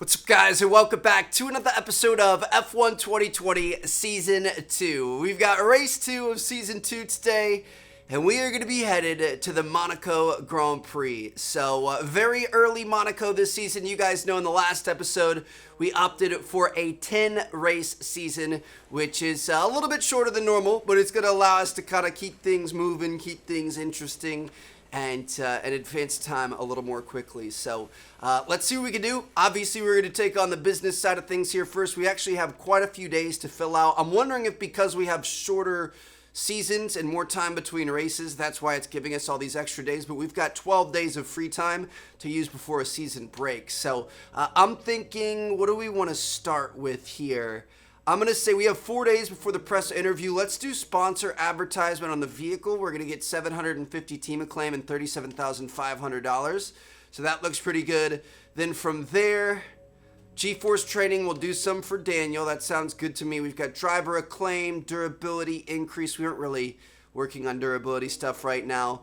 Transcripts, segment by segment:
What's up, guys, and welcome back to another episode of F1 2020 Season 2. We've got Race 2 of Season 2 today, and we are going to be headed to the Monaco Grand Prix. So, very early Monaco this season. You guys know in the last episode, we opted for a 10-race season, which is a little bit shorter than normal, but it's going to allow us to kind of keep things moving, keep things interesting, and advance time a little more quickly. So let's see what we can do. Obviously, we're going to take on the business side of things here first. We actually have quite a few days to fill out. I'm wondering if because we have shorter seasons and more time between races, that's why it's giving us all these extra days. But we've got 12 days of free time to use before a season break. So I'm thinking, what do we want to start with here? I'm going to say we have 4 days before the press interview. Let's do sponsor advertisement on the vehicle. We're going to get 750 team acclaim and $37,500. So that looks pretty good. Then from there, G-Force training, we'll do some for Daniel. That sounds good to me. We've got driver acclaim, durability increase. We aren't really working on durability stuff right now.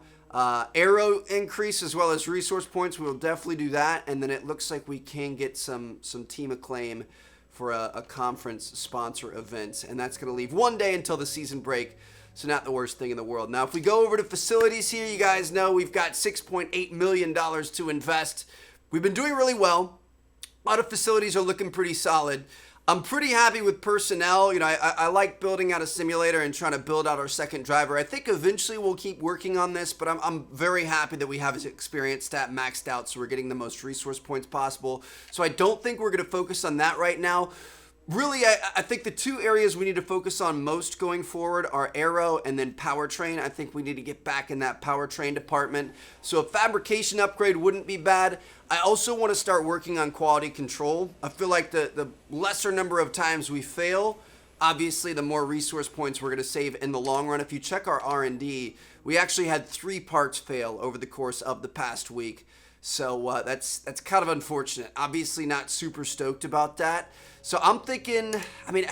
Aero increase as well as resource points. We'll definitely do that. And then it looks like we can get some team acclaim for a conference sponsor event, and that's going to leave 1 day until the season break, so not the worst thing in the world. Now, if we go over to facilities here, you guys know we've got $6.8 million to invest. We've been doing really well. A lot of facilities are looking pretty solid. I'm pretty happy with personnel. You know, I like building out a simulator and trying to build out our second driver. I think eventually we'll keep working on this, but I'm very happy that we have his experience stat maxed out, so we're getting the most resource points possible. So I don't think we're going to focus on that right now. Really, I think the two areas we need to focus on most going forward are aero and then powertrain. I think we need to get back in that powertrain department. So a fabrication upgrade wouldn't be bad. I also want to start working on quality control. I feel like the lesser number of times we fail, obviously the more resource points we're going to save in the long run. If you check our R&D, we actually had 3 parts fail over the course of the past week. So that's kind of unfortunate. Obviously not super stoked about that. So I'm thinking, I mean,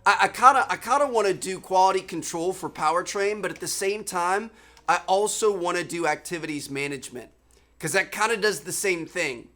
I kind of want to do quality control for powertrain, but at the same time, I also want to do activities management because that kind of does the same thing.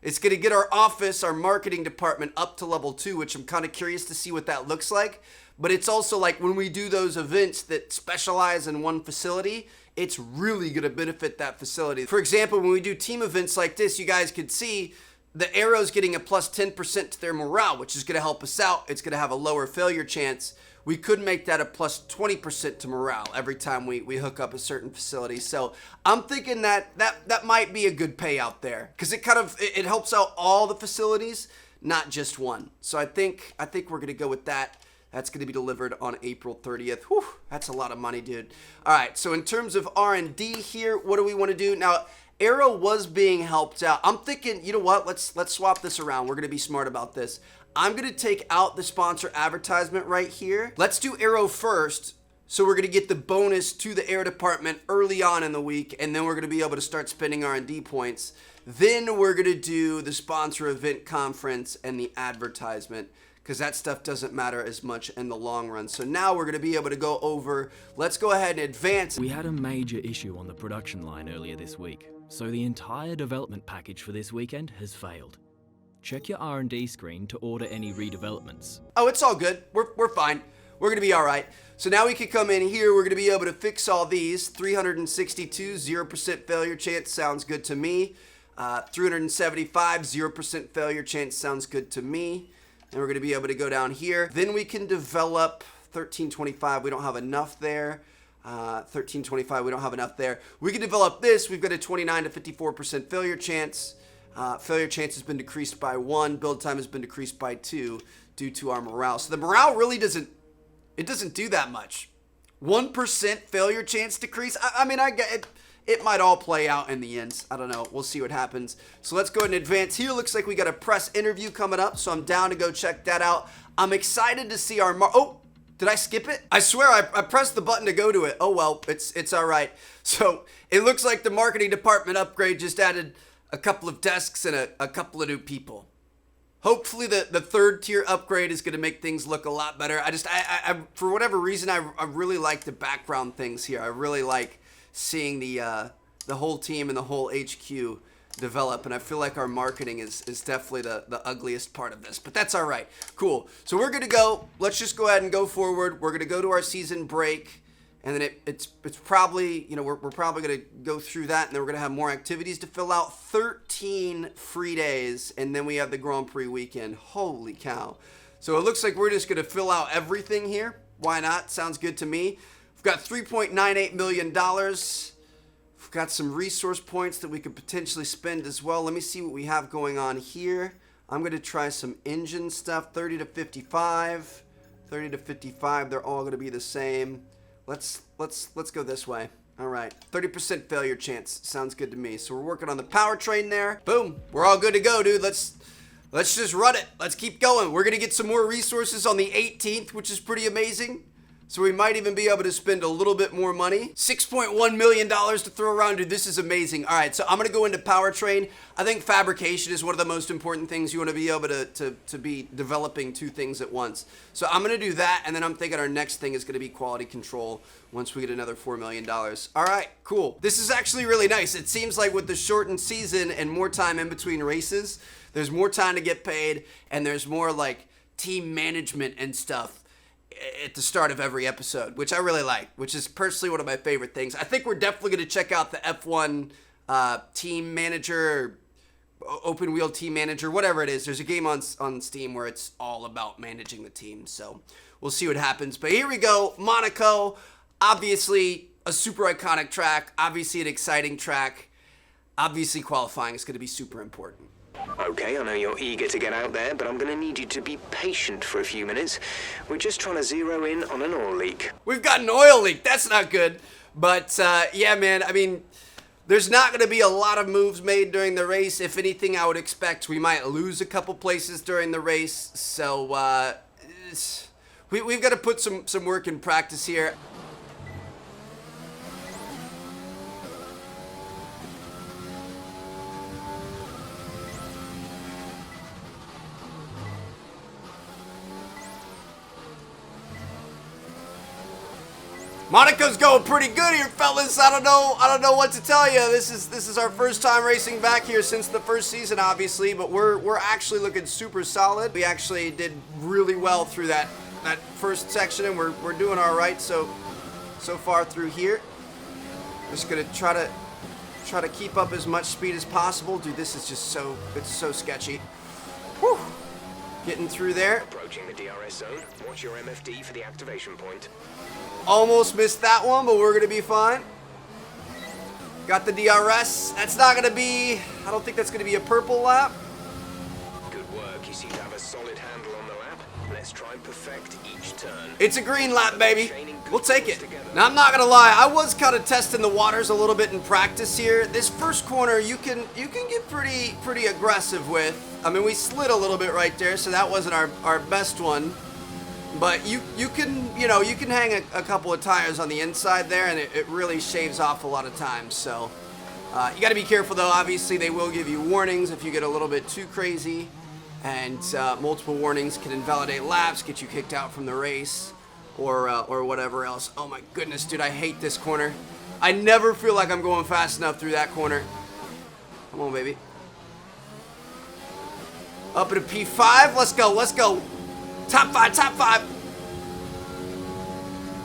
It's going to get our office, our marketing department up to level 2, which I'm kind of curious to see what that looks like. But it's also like when we do those events that specialize in one facility, it's really going to benefit that facility. For example, when we do team events like this, you guys could see the Aero's getting a plus 10% to their morale, which is going to help us out. It's going to have a lower failure chance. We could make that a plus 20% to morale every time we hook up a certain facility. So I'm thinking that might be a good payout there because it helps out all the facilities, not just one. So I think we're going to go with that. That's going to be delivered on April 30th. Whew, that's a lot of money, dude. All right, so in terms of R&D here, what do we want to do? Now, Aero was being helped out. I'm thinking, you know what? Let's swap this around. We're going to be smart about this. I'm going to take out the sponsor advertisement right here. Let's do Aero first. So we're going to get the bonus to the air department early on in the week, and then we're going to be able to start spending R&D points. Then we're going to do the sponsor event conference and the advertisement, because that stuff doesn't matter as much in the long run. So now we're going to be able to go over, let's go ahead and advance. We had a major issue on the production line earlier this week, so the entire development package for this weekend has failed. Check your R&D screen to order any redevelopments. Oh, it's all good. We're fine. We're going to be all right. So now we can come in here. We're going to be able to fix all these. 362, 0% failure chance sounds good to me. 375, 0% failure chance sounds good to me. And we're going to be able to go down here. Then we can develop 1325. We don't have enough there. 1325, we don't have enough there. We can develop this. We've got a 29 to 54% failure chance. Failure chance has been decreased by 1. Build time has been decreased by 2 due to our morale. So the morale really doesn't do that much. 1% failure chance decrease. I mean, I get it. It might all play out in the end. I don't know. We'll see what happens. So let's go ahead and advance here. Looks like we got a press interview coming up, so I'm down to go check that out. I'm excited to see our oh, did I skip it? I swear I pressed the button to go to it. Oh well, it's all right. So it looks like the marketing department upgrade just added a couple of desks and a couple of new people. Hopefully the third tier upgrade is going to make things look a lot better. I for whatever reason, I really like the background things here. I really like seeing the whole team and the whole HQ develop, and I feel like our marketing is definitely the ugliest part of this, but that's all right. Cool. So we're gonna go. Let's just go ahead and go forward. We're gonna go to our season break, and then it's probably, you know, we're probably gonna go through that, and then we're gonna have more activities to fill out. 13 free days, and then we have the Grand Prix weekend. Holy cow! So it looks like we're just gonna fill out everything here. Why not? Sounds good to me. We've got $3.98 million. We've got some resource points that we could potentially spend as well. Let me see what we have going on here. I'm going to try some engine stuff. 30 to 55. 30 to 55. They're all going to be the same. Let's go this way. All right. 30% failure chance. Sounds good to me. So we're working on the powertrain there. Boom. We're all good to go, dude. Let's just run it. Let's keep going. We're going to get some more resources on the 18th, which is pretty amazing. So we might even be able to spend a little bit more money. $6.1 million to throw around, dude. This is amazing. All right, so I'm gonna go into powertrain. I think fabrication is one of the most important things. You wanna be able to be developing two things at once. So I'm gonna do that, and then I'm thinking our next thing is gonna be quality control once we get another $4 million. All right, cool. This is actually really nice. It seems like with the shortened season and more time in between races, there's more time to get paid, and there's more like team management and stuff at the start of every episode, which I really like, which is personally one of my favorite things. I think we're definitely going to check out the F1 team manager, open wheel team manager, whatever it is. There's a game on Steam where it's all about managing the team, so we'll see what happens. But here we go, Monaco, obviously a super iconic track, obviously an exciting track. Obviously qualifying is going to be super important. Okay, I know you're eager to get out there, but I'm going to need you to be patient for a few minutes. We're just trying to zero in on an oil leak. We've got an oil leak. That's not good. But, yeah, man, I mean, there's not going to be a lot of moves made during the race. If anything, I would expect we might lose a couple places during the race. So, we've got to put some work in practice here. Monaco's going pretty good here, fellas. I don't know what to tell you. This is our first time racing back here since the first season, obviously, but we're actually looking super solid. We actually did really well through that first section, and we're doing all right so far through here. Just gonna try to keep up as much speed as possible. Dude, this is just it's so sketchy. Whew. Getting through there. Approaching the DRS zone. Watch your MFD for the activation point. Almost missed that one, but we're going to be fine. Got the DRS. That's not going to be... I don't think that's going to be a purple lap. Good work. You seem to have a solid handle on the lap. Let's try and perfect each turn. It's a green lap, baby. We'll take it. Now, I'm not going to lie. I was kind of testing the waters a little bit in practice here. This first corner, you can get pretty aggressive with. I mean, we slid a little bit right there, so that wasn't our best one. But you can hang a couple of tires on the inside there, and it really shaves off a lot of time. So you got to be careful, though. Obviously, they will give you warnings if you get a little bit too crazy, and multiple warnings can invalidate laps, get you kicked out from the race, or whatever else. Oh my goodness, dude, I hate this corner. I never feel like I'm going fast enough through that corner. Come on, baby. Up at a P5. Let's go. Top five.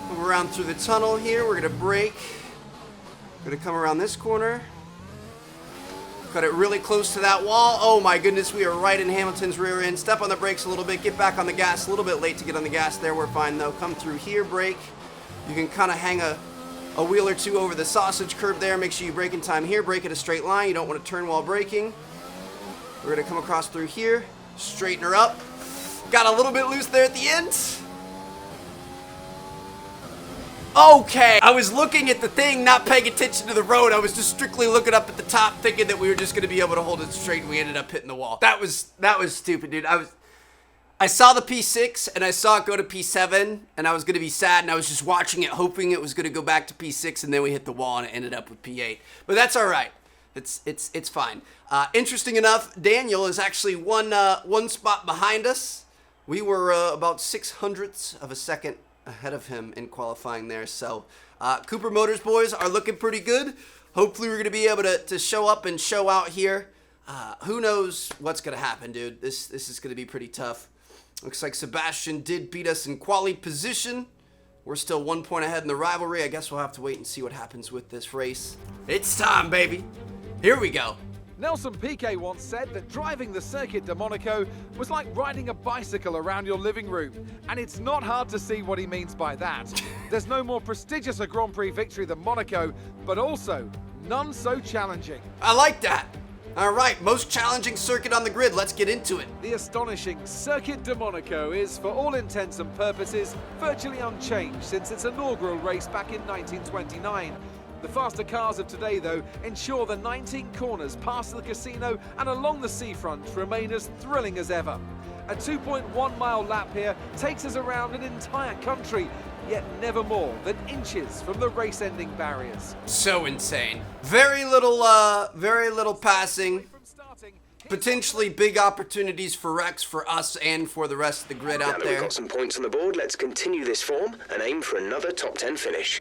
Come around through the tunnel here. We're gonna brake. Gonna come around this corner. Cut it really close to that wall. Oh my goodness, we are right in Hamilton's rear end. Step on the brakes a little bit. Get back on the gas. A little bit late to get on the gas there. We're fine though. Come through here, brake. You can kind of hang a wheel or two over the sausage curb there. Make sure you brake in time here. Brake at a straight line. You don't want to turn while braking. We're gonna come across through here. Straighten her up. Got a little bit loose there at the end. Okay, I was looking at the thing, not paying attention to the road. I was just strictly looking up at the top, thinking that we were just going to be able to hold it straight, and we ended up hitting the wall. That was stupid, dude. I saw the P6, and I saw it go to P7, and I was going to be sad, and I was just watching it, hoping it was going to go back to P6, and then we hit the wall, and it ended up with P8. But that's all right. It's fine. Interesting enough, Daniel is actually one spot behind us. We were about 0.06 of a second ahead of him in qualifying there. So Cooper Motors boys are looking pretty good. Hopefully we're going to be able to show up and show out here. Who knows what's going to happen, dude. This is going to be pretty tough. Looks like Sebastian did beat us in quali position. We're still 1 point ahead in the rivalry. I guess we'll have to wait and see what happens with this race. It's time, baby. Here we go. Nelson Piquet once said that driving the Circuit de Monaco was like riding a bicycle around your living room. And it's not hard to see what he means by that. There's no more prestigious a Grand Prix victory than Monaco, but also none so challenging. I like that. All right, most challenging circuit on the grid. Let's get into it. The astonishing Circuit de Monaco is, for all intents and purposes, virtually unchanged since its inaugural race back in 1929. The faster cars of today, though, ensure the 19 corners past the casino and along the seafront remain as thrilling as ever. A 2.1-mile lap here takes us around an entire country, yet never more than inches from the race-ending barriers. So insane. Very little passing. Potentially big opportunities for wrecks for us and for the rest of the grid Now out that we've there. got some points on the board, let's continue this form and aim for another top 10 finish.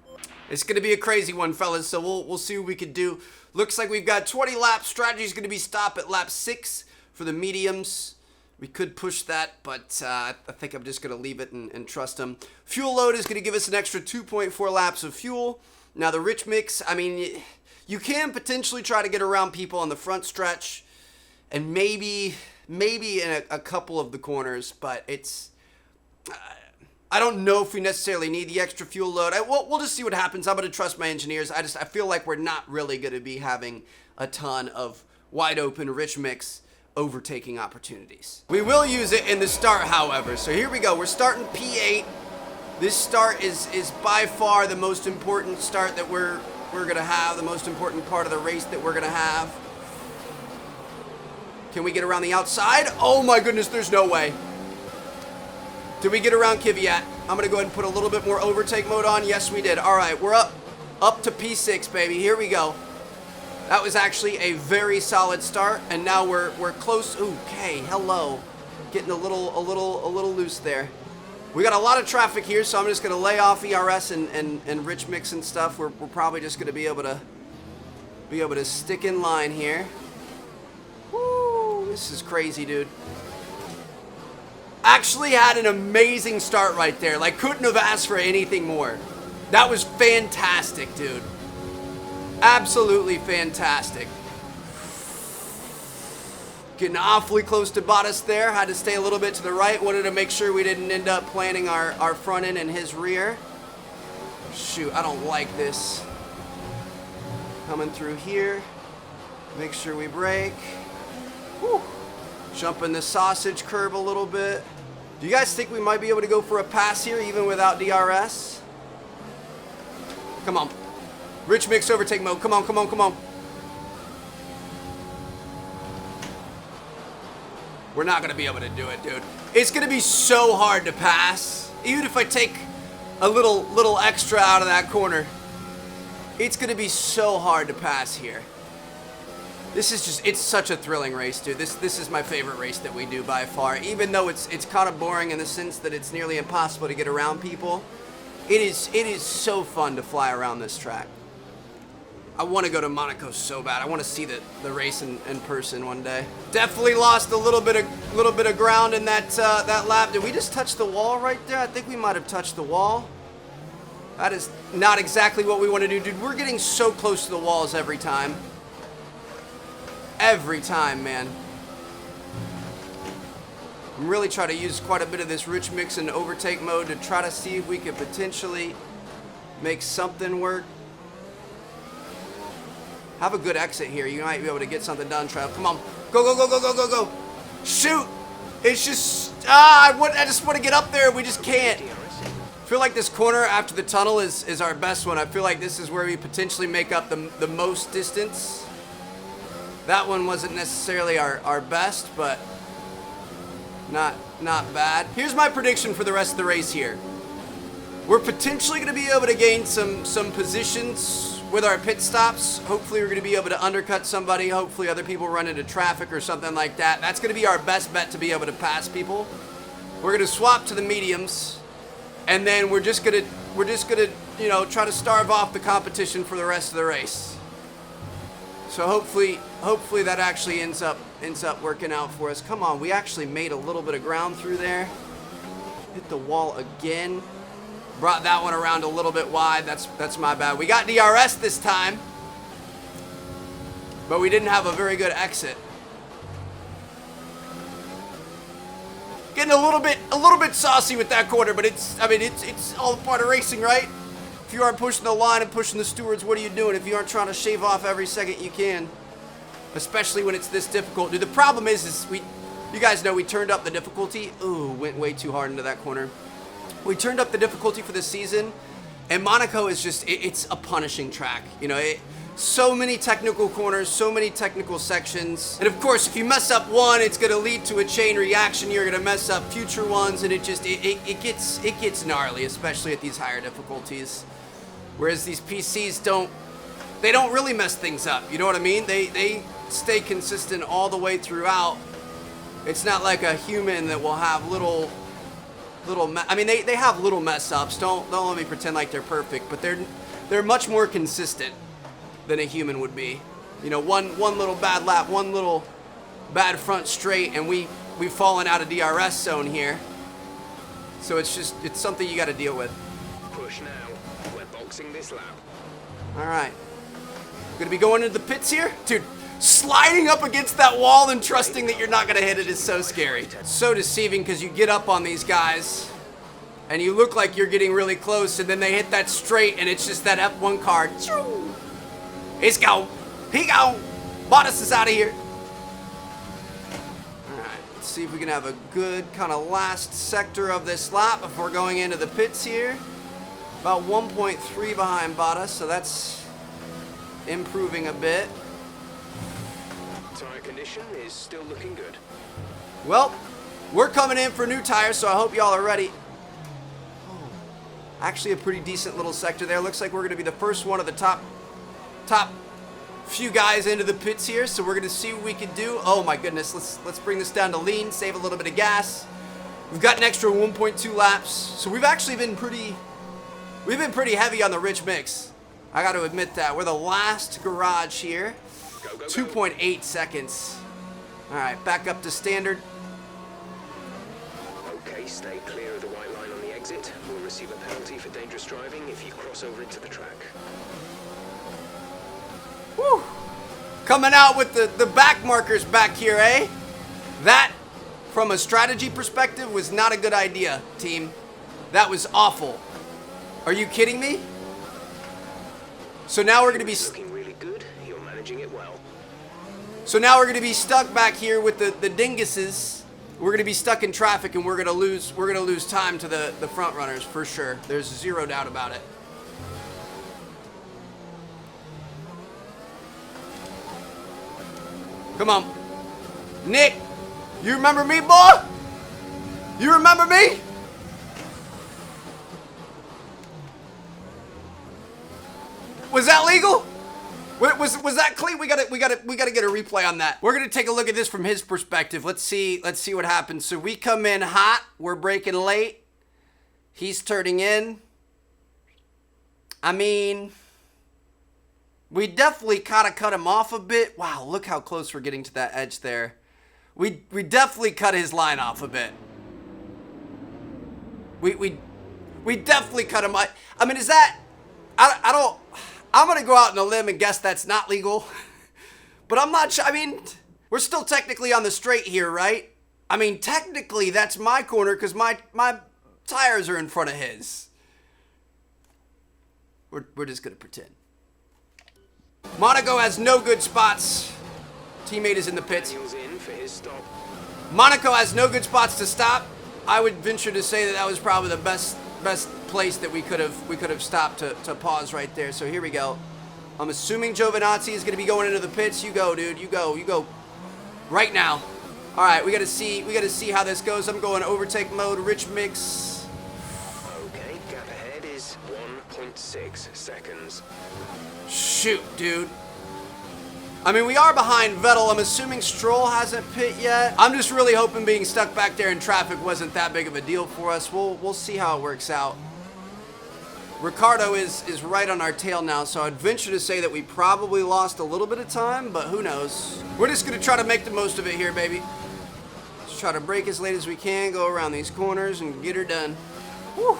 It's going to be a crazy one, fellas, so we'll see what we can do. Looks like we've got 20 laps. Strategy is going to be stop at lap 6 for the mediums. We could push that, but I think I'm just going to leave it and trust them. Fuel load is going to give us an extra 2.4 laps of fuel. Now, the rich mix, I mean, you can potentially try to get around people on the front stretch and maybe in a couple of the corners, but it's... I don't know if we necessarily need the extra fuel load. We'll just see what happens. I'm going to trust my engineers. I feel like we're not really going to be having a ton of wide open rich mix overtaking opportunities. We will use it in the start, however. So here we go. We're starting P8. This start is by far the most important start that we're going to have, the most important part of the race that we're going to have. Can we get around the outside? Oh my goodness, there's no way. Did we get around Kvyat? I'm going to go ahead and put a little bit more overtake mode on. Yes, we did. All right, we're up to P6, baby. Here we go. That was actually a very solid start, and now we're close. Ooh, okay, hello. Getting a little loose there. We got a lot of traffic here, so I'm just going to lay off ERS and rich mix and stuff. We're probably just going to be able to stick in line here. Woo, this is crazy, dude. Actually had an amazing start right there. Like, couldn't have asked for anything more. That was fantastic, dude. Absolutely fantastic. Getting awfully close to Bottas there. Had to stay a little bit to the right. Wanted to make sure we didn't end up planting our front end in his rear. Shoot, I don't like this. Coming through here. Make sure we brake. Whew. Jumping the sausage curb a little bit. Do you guys think we might be able to go for a pass here even without DRS? Come on. Rich mix overtake mode. Come on, come on, come on. We're not going to be able to do it, dude. It's going to be so hard to pass. Even if I take a little extra out of that corner. It's going to be so hard to pass here. This is just, it's such a thrilling race, dude. This is my favorite race that we do by far. Even though it's kind of boring in the sense that it's nearly impossible to get around people. It is so fun to fly around this track. I want to go to Monaco so bad. I want to see the race in person one day. Definitely lost a little bit of ground in that lap. Did we just touch the wall right there? I think we might have touched the wall. That is not exactly what we want to do, dude. We're getting so close to the walls every time. Every time, man. I'm really trying to use quite a bit of this rich mix and overtake mode to try to see if we could potentially make something work. Have a good exit here. You might be able to get something done, Trev. Come on. Go, go, go, go, go, go, go. Shoot. It's just, I just want to get up there. We just can't. I feel like this corner after the tunnel is our best one. I feel like this is where we potentially make up the most distance. That one wasn't necessarily our best, but not bad. Here's my prediction for the rest of the race here. We're potentially going to be able to gain some positions with our pit stops. Hopefully we're going to be able to undercut somebody. Hopefully other people run into traffic or something like that. That's going to be our best bet to be able to pass people. We're going to swap to the mediums, and then we're just going to try to starve off the competition for the rest of the race. So hopefully that actually ends up working out for us. Come on, we actually made a little bit of ground through there. Hit the wall again. Brought that one around a little bit wide. That's my bad. We got DRS this time, but we didn't have a very good exit. Getting a little bit saucy with that corner, but it's all part of racing, right? If you aren't pushing the line and pushing the stewards, what are you doing? If you aren't trying to shave off every second you can, especially when it's this difficult. Dude, the problem is you guys know we turned up the difficulty. Ooh, went way too hard into that corner. We turned up the difficulty for this season, and Monaco is just, it's a punishing track. You know, so many technical corners, so many technical sections. And of course, if you mess up one, it's gonna lead to a chain reaction. You're gonna mess up future ones, and it gets gnarly, especially at these higher difficulties. Whereas these PCs don't really mess things up. You know what I mean? They stay consistent all the way throughout. It's not like a human that will have little I mean, they have little mess ups. Don't let me pretend like they're perfect, but they're much more consistent than a human would be. You know, one little bad lap, one little bad front straight, and we've fallen out of DRS zone here. So it's something you got to deal with. Push now. We're boxing this lap. All right, gonna be going into the pits here, dude. Sliding up against that wall and trusting that you're not gonna hit it is so scary. So deceiving, because you get up on these guys and you look like you're getting really close, and then they hit that straight, and it's just that F1 car. It's gone. He gone. Bottas is out of here. All right, let's see if we can have a good kind of last sector of this lap before going into the pits here. About 1.3 behind Bottas, so that's improving a bit. Tire condition is still looking good. Well, we're coming in for new tires, so I hope y'all are ready. Oh, actually a pretty decent little sector there. Looks like we're going to be the first one of the top few guys into the pits here, so we're going to see what we can do. Oh my goodness, let's bring this down to lean, save a little bit of gas. We've got an extra 1.2 laps, so we've actually been pretty heavy on the rich mix. I got to admit that. We're the last garage here. 2.8 seconds. All right, back up to standard. Okay, stay clear of the white line on the exit. We'll receive a penalty for dangerous driving if you cross over into the track. Woo! Coming out with the back markers back here, eh? That, from a strategy perspective, was not a good idea, team. That was awful. Are you kidding me? So now we're going to be looking really good. You're managing it well. So now we're going to be stuck back here with the dinguses. We're going to be stuck in traffic, and we're going to lose time to the front runners for sure. There's zero doubt about it. Come on. Nick, you remember me, boy? You remember me? Was that legal? Was that clean? We gotta get a replay on that. We're gonna take a look at this from his perspective. Let's see what happens. So we come in hot. We're braking late. He's turning in. I mean, we definitely kind of cut him off a bit. Wow, look how close we're getting to that edge there. We definitely cut his line off a bit. We definitely cut him. I mean, is that? I don't. I'm going to go out on a limb and guess that's not legal. But I'm not sure. I mean, we're still technically on the straight here, right? I mean, technically, that's my corner because my tires are in front of his. We're just going to pretend. Monaco has no good spots. Teammate is in the pits. In for his stop. Monaco has no good spots to stop. I would venture to say that was probably the best place that we could have stopped to pause right there. So here we go. I'm assuming Giovinazzi is going to be going into the pits. You go, dude. You go right now. All right, we got to see how this goes. I'm going overtake mode, rich mix. Okay, gap ahead is 1.6 seconds. Shoot, dude. I mean, we are behind Vettel. I'm assuming Stroll hasn't pit yet. I'm just really hoping being stuck back there in traffic wasn't that big of a deal for us. We'll see how it works out. Ricardo is right on our tail now, so I'd venture to say that we probably lost a little bit of time, but who knows. We're just going to try to make the most of it here, baby. Just try to brake as late as we can, go around these corners, and get her done. Whew.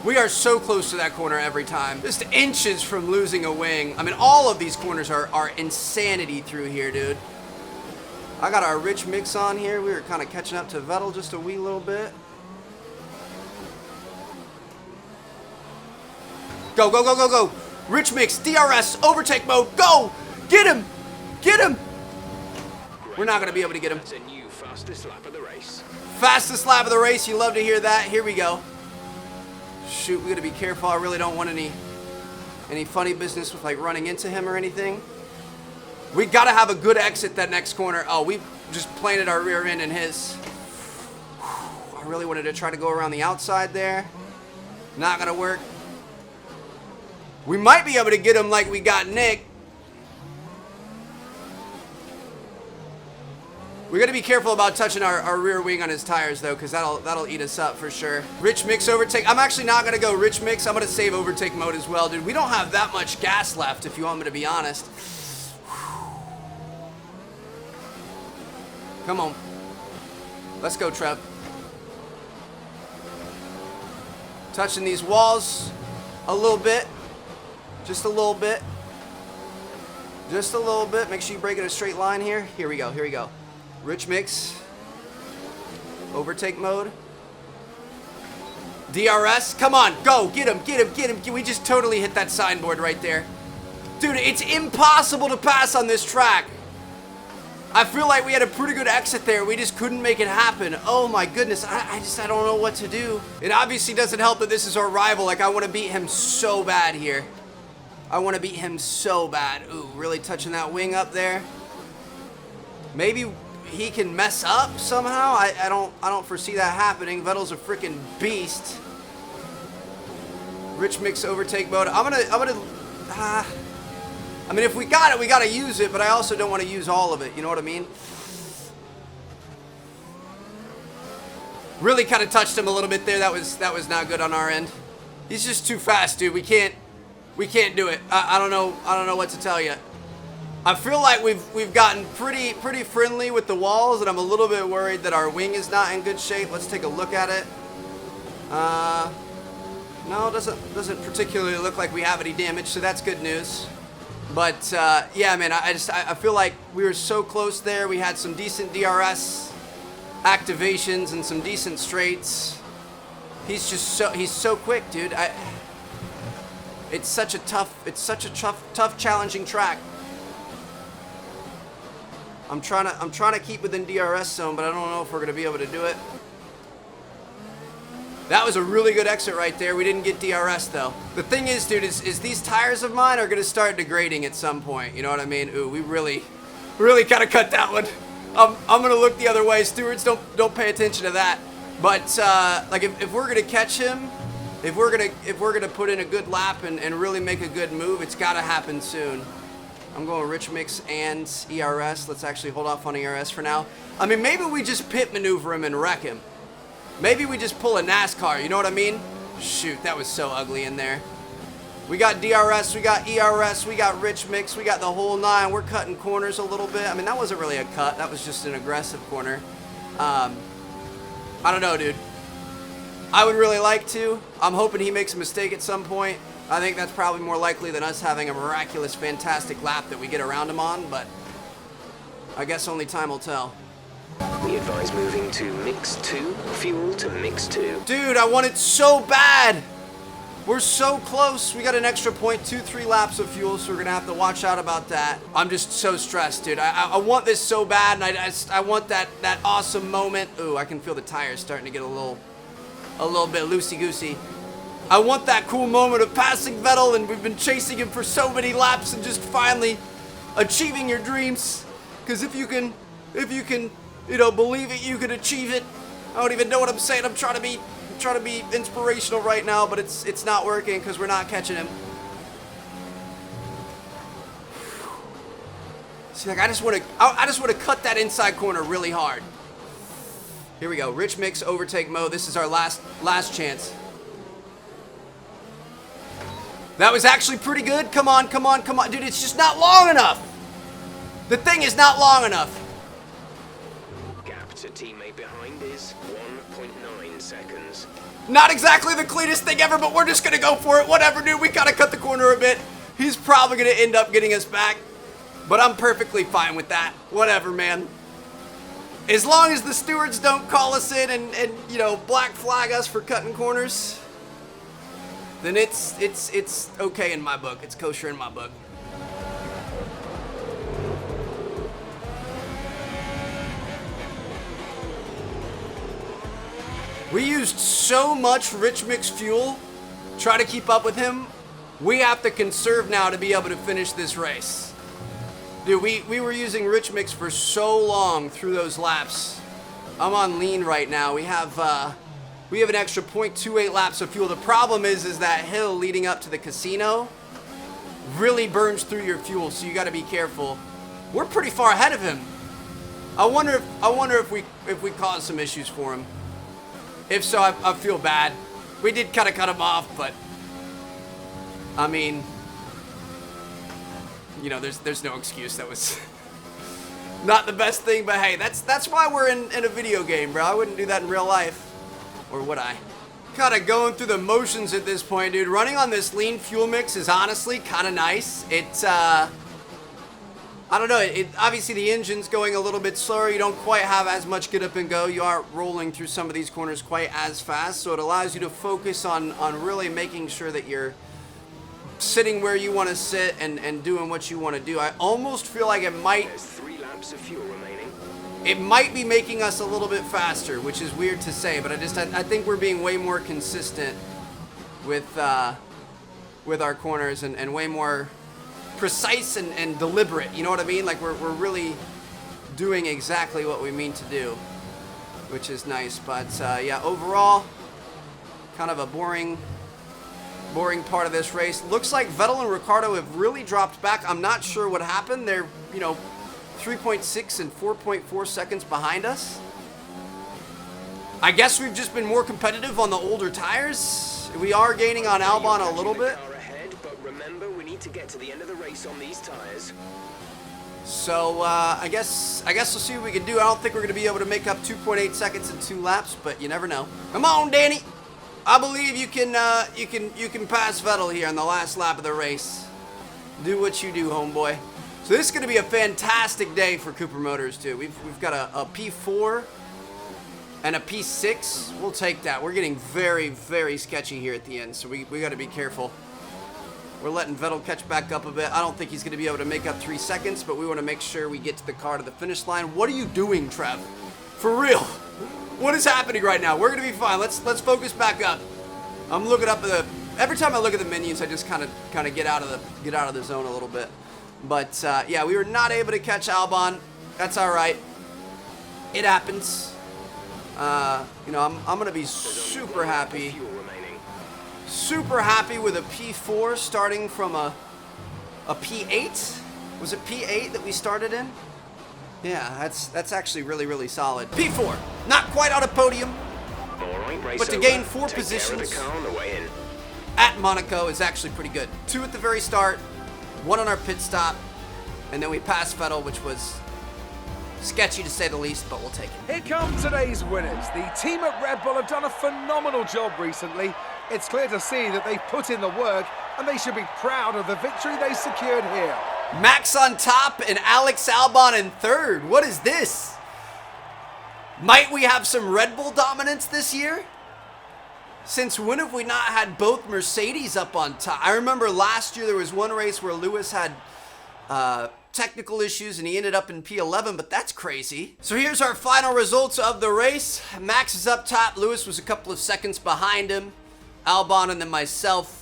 We are so close to that corner every time. Just inches from losing a wing. I mean, all of these corners are insanity through here, dude. I got our rich mix on here. We were kind of catching up to Vettel just a wee little bit. Go, go, go, go, go. Rich mix, DRS, overtake mode, go! Get him! Get him! We're not going to be able to get him. That's a new fastest lap of the race. Fastest lap of the race. You love to hear that. Here we go. Shoot, we got to be careful. I really don't want any funny business with like running into him or anything. We got to have a good exit that next corner. Oh, we just planted our rear end in his. I really wanted to try to go around the outside there. Not going to work. We might be able to get him like we got Nick. We got to be careful about touching our rear wing on his tires though, because that'll eat us up for sure. Rich mix overtake. I'm actually not going to go rich mix. I'm going to save overtake mode as well, dude. We don't have that much gas left, if you want me to be honest. Come on. Let's go, Trev. Touching these walls a little bit. Just a little bit. Just a little bit. Make sure you break in a straight line here. Here we go. Here we go. Rich mix. Overtake mode. DRS. Come on. Go. Get him. Get him. Get him. We just totally hit that signboard right there. Dude, it's impossible to pass on this track. I feel like we had a pretty good exit there. We just couldn't make it happen. Oh my goodness. I don't know what to do. It obviously doesn't help that this is our rival. Like, I want to beat him so bad here. I want to beat him so bad. Ooh, really touching that wing up there. Maybe he can mess up somehow. I don't foresee that happening. Vettel's a freaking beast. Rich mix overtake mode. I mean, if we got it, we got to use it, but I also don't want to use all of it. You know what I mean? Really kind of touched him a little bit there. That was not good on our end. He's just too fast, dude. We can't do it. I don't know what to tell you. I feel like we've gotten pretty friendly with the walls, and I'm a little bit worried that our wing is not in good shape. Let's take a look at it. No, doesn't particularly look like we have any damage, so that's good news. But yeah, man, I feel like we were so close there. We had some decent DRS activations and some decent straights. He's so quick, dude. It's such a tough, challenging track. I'm trying to keep within DRS zone, but I don't know if we're gonna be able to do it. That was a really good exit right there. We didn't get DRS though. The thing is, dude, is these tires of mine are gonna start degrading at some point. You know what I mean? Ooh, we really kind of cut that one. I'm gonna look the other way. Stewards, don't pay attention to that. But like if we're gonna catch him, if we're gonna put in a good lap and really make a good move, it's gotta happen soon. I'm going rich mix and ERS. Let's actually hold off on ERS for now. I mean, maybe we just pit maneuver him and wreck him. Maybe we just pull a NASCAR, you know what I mean? Shoot, that was so ugly in there. We got DRS, we got ERS, we got rich mix, we got the whole nine. We're cutting corners a little bit. I mean, that wasn't really a cut. That was just an aggressive corner. I don't know, dude. I would really like to. I'm hoping he makes a mistake at some point. I think that's probably more likely than us having a miraculous, fantastic lap that we get around him on, but I guess only time will tell. We advise moving to mix 2, fuel to mix 2. Dude, I want it so bad. We're so close. We got an extra 0.23 laps of fuel, so we're gonna have to watch out about that. I'm just so stressed, dude. I want this so bad, and I want that awesome moment. Ooh, I can feel the tires starting to get a little bit loosey-goosey. I want that cool moment of passing Vettel, and we've been chasing him for so many laps, and just finally achieving your dreams. Because if you can, you know, believe it, you can achieve it. I don't even know what I'm saying. I'm trying to be inspirational right now, but it's not working because we're not catching him. See, like I just want to cut that inside corner really hard. Here we go. Rich mix overtake mode. This is our last chance. That was actually pretty good. Come on, come on, come on. Dude, it's just not long enough. The thing is not long enough. Gap to teammate behind is 1.9 seconds. Not exactly the cleanest thing ever, but we're just going to go for it. Whatever, dude. We gotta cut the corner a bit. He's probably going to end up getting us back. But I'm perfectly fine with that. Whatever, man. As long as the stewards don't call us in and you know, black flag us for cutting corners, then it's okay in my book. It's kosher in my book. We used so much rich mix fuel, try to keep up with him. We have to conserve now to be able to finish this race. Dude, we were using rich mix for so long through those laps. I'm on lean right now. We have an extra 0.28 laps of fuel. The problem is that hill leading up to the casino really burns through your fuel, so you got to be careful. We're pretty far ahead of him. I wonder if we caused some issues for him. If so, I feel bad. We did kind of cut him off, but I mean, you know, there's no excuse. That was not the best thing, but hey, that's why we're in a video game, bro. I wouldn't do that in real life, or would I? Kind of going through the motions at this point, dude. Running on this lean fuel mix is honestly kind of nice. It's I don't know, obviously the engine's going a little bit slower. You don't quite have as much get up and go. You aren't rolling through some of these corners quite as fast, so it allows you to focus on really making sure that you're sitting where you want to sit and doing what you want to do. I almost feel like it might... There's 3 laps of fuel remaining. It might be making us a little bit faster, which is weird to say, but I think we're being way more consistent with our corners and way more precise and deliberate, you know what I mean? Like we're really doing exactly what we mean to do, which is nice. But yeah, overall, kind of a boring part of this race. Looks like Vettel and Ricciardo have really dropped back. I'm not sure what happened. They're, you know, 3.6 and 4.4 seconds behind us. I guess we've just been more competitive on the older tires. We are gaining on Albon a little bit. Remember, we need to get to the end of the race on these tires. So I guess we'll see what we can do. I don't think we're going to be able to make up 2.8 seconds in 2 laps, but you never know. Come on, Danny. I believe you can pass Vettel here on the last lap of the race. Do what you do, homeboy. So this is going to be a fantastic day for Cooper Motors too. We've got a P4 and a P6. We'll take that. We're getting very, very sketchy here at the end, so we got to be careful. We're letting Vettel catch back up a bit. I don't think he's going to be able to make up 3 seconds, but we want to make sure we get to the car to the finish line. What are you doing, Trev? For real? What is happening right now? We're going to be fine. Let's focus back up. I'm looking up at the... Every time I look at the menus, I just kind of get out of the zone a little bit. But yeah, we were not able to catch Albon. That's all right. It happens. You know, I'm going to be super happy. Super happy with a P4 starting from a P8. Was it P8 that we started in? Yeah, that's actually really, really solid. P4, not quite on a podium, but to gain 4 positions at Monaco is actually pretty good. 2 at the very start, 1 on our pit stop, and then we passed Vettel, which was sketchy to say the least, but we'll take it. Here come today's winners. The team at Red Bull have done a phenomenal job recently. It's clear to see that they've put in the work, and they should be proud of the victory they secured here. Max on top and Alex Albon in 3rd. What is this? Might we have some Red Bull dominance this year? Since when have we not had both Mercedes up on top? I remember last year there was one race where Lewis had technical issues and he ended up in P11, but that's crazy. So here's our final results of the race. Max is up top. Lewis was a couple of seconds behind him. Albon and then myself.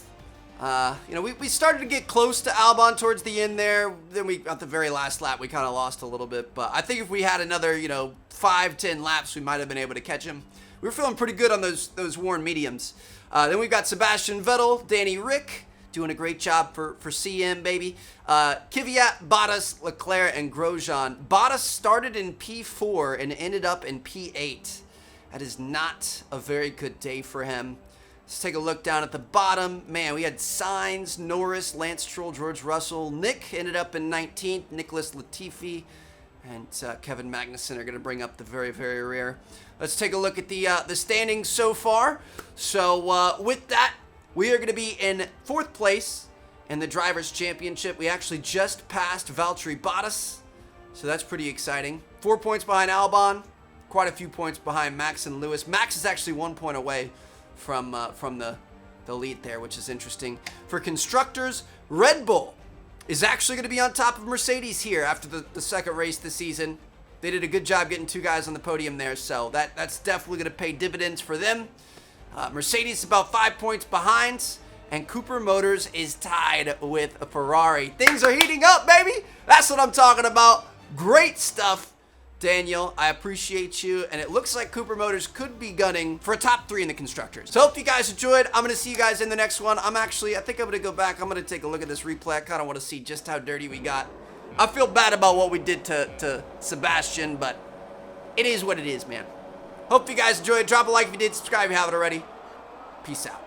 You know, we started to get close to Albon towards the end there. Then at the very last lap, we kind of lost a little bit. But I think if we had another, you know, 5-10 laps, we might have been able to catch him. We were feeling pretty good on those worn mediums. Then we've got Sebastian Vettel, Danny Rick, doing a great job for CM, baby. Kvyat, Bottas, Leclerc, and Grosjean. Bottas started in P4 and ended up in P8. That is not a very good day for him. Let's take a look down at the bottom. Man, we had Sainz, Norris, Lance Stroll, George Russell. Nick ended up in 19th. Nicholas Latifi and Kevin Magnussen are going to bring up the very, very rear. Let's take a look at the standings so far. So with that, we are going to be in 4th place in the Drivers' Championship. We actually just passed Valtteri Bottas, so that's pretty exciting. 4 points behind Albon, quite a few points behind Max and Lewis. Max is actually 1 point away from the lead there, which is interesting. For constructors, Red Bull is actually going to be on top of Mercedes here after the second race this season. They did a good job getting 2 guys on the podium there, so that's definitely going to pay dividends for them. Mercedes is about 5 points behind, and Cooper Motors is tied with a Ferrari. Things are heating up, baby! That's what I'm talking about. Great stuff, Daniel. I appreciate you, and it looks like Cooper Motors could be gunning for a top 3 in the constructors. So hope you guys enjoyed. I'm going to see you guys in the next one. I think I'm going to go back. I'm going to take a look at this replay. I kind of want to see just how dirty we got. I feel bad about what we did to Sebastian, but it is what it is, man. Hope you guys enjoyed. Drop a like if you did. Subscribe if you haven't already. Peace out.